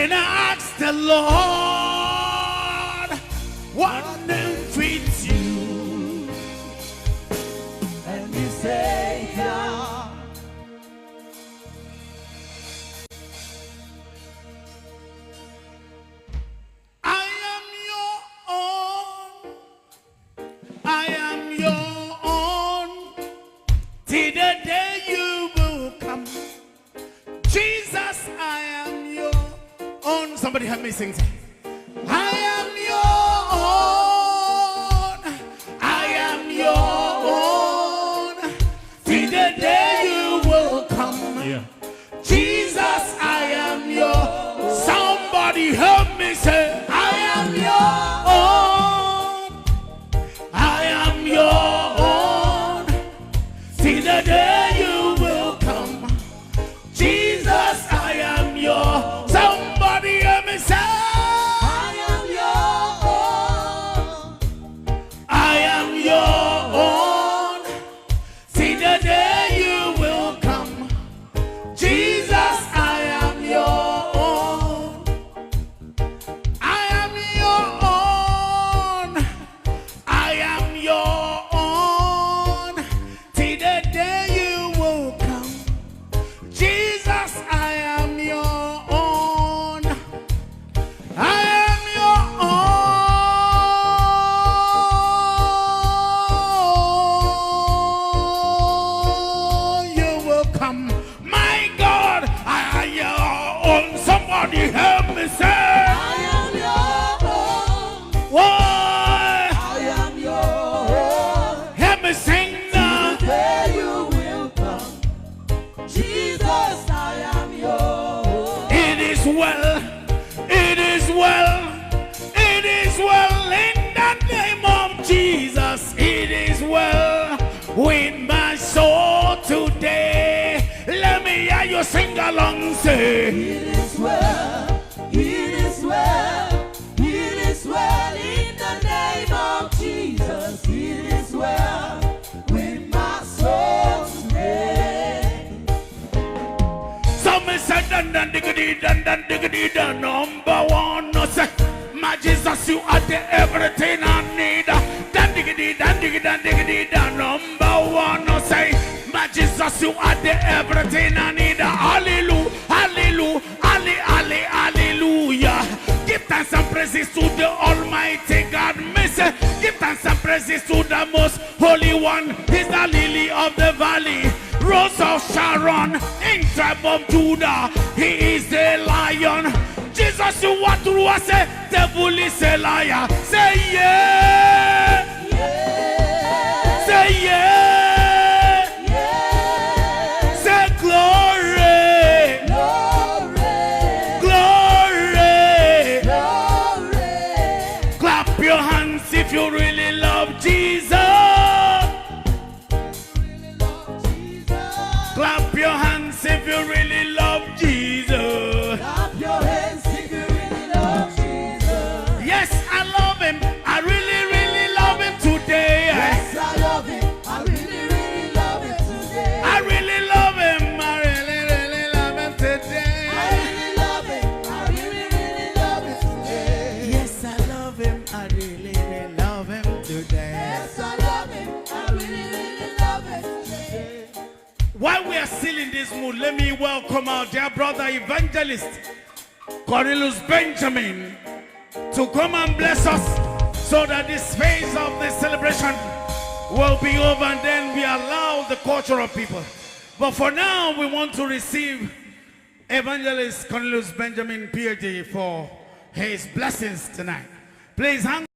Then I asked the Lord, what name fits you? And He said, yeah. I am your own. I am your own. Till the day you will come. Jesus, I am your own. Somebody help me sing. I am your own. I am your own. Till the day you will come. Yeah. Jesus, I am your. Somebody help me say, I am your own. I am your own. Till the day you will come. Jesus, I am your. Somebody help me say, I am your own. I am your own. Till the day you will come. Jesus, I am your own. I am your own. I am your own. Till the day you will come. Jesus, I am your own. I am your own. You will come. My God, I am your own. Somebody help me say, I am your own. why? I am your own. Help me sing now. There you will come. Jesus, I am your own. It is well, it is well, it is well in the name of Jesus. It is well with my soul today. Let me hear you sing along, say, It is well, it is well, it is well in the name of Jesus. It is well with my soul today. some say, dan diggity, dan diggity, dan number one. No say, my Jesus, you are the everything I need. Dan diggity, dan diggity, dan number one. No say, my Jesus, you are the everything I need. Hallelujah, hallelujah, hallelujah. Give thanks and praises to the Almighty God. Say, give thanks and praises to the Most Holy One. He's the lily of the valley, Rose of Sharon, in tribe of Judah. He is the Lion. Jesus, you want to say, devil is a liar. Say yeah. Yeah, Say yeah. yeah, Say glory. glory, Glory. glory. Clap your hands if you really love Jesus. Clap your hands if you really love Jesus. Clap your hands if you really love Jesus. Yes, I love him. I really, really love him today. Yes, I love him. I really, really love him today. I really love him. I really, really love him today. I really love him. I really, really love him today. Yes, I love him. I really, really love him today. Yes, I love him. I really, really love him today. While we are still in this mood, let me welcome our dear brother evangelist Cornelius Benjamin to come and bless us so that this phase of the celebration will be over and then we allow the cultural people. But for now, we want to receive evangelist Cornelius Benjamin, PhD, for his blessings tonight. Please hang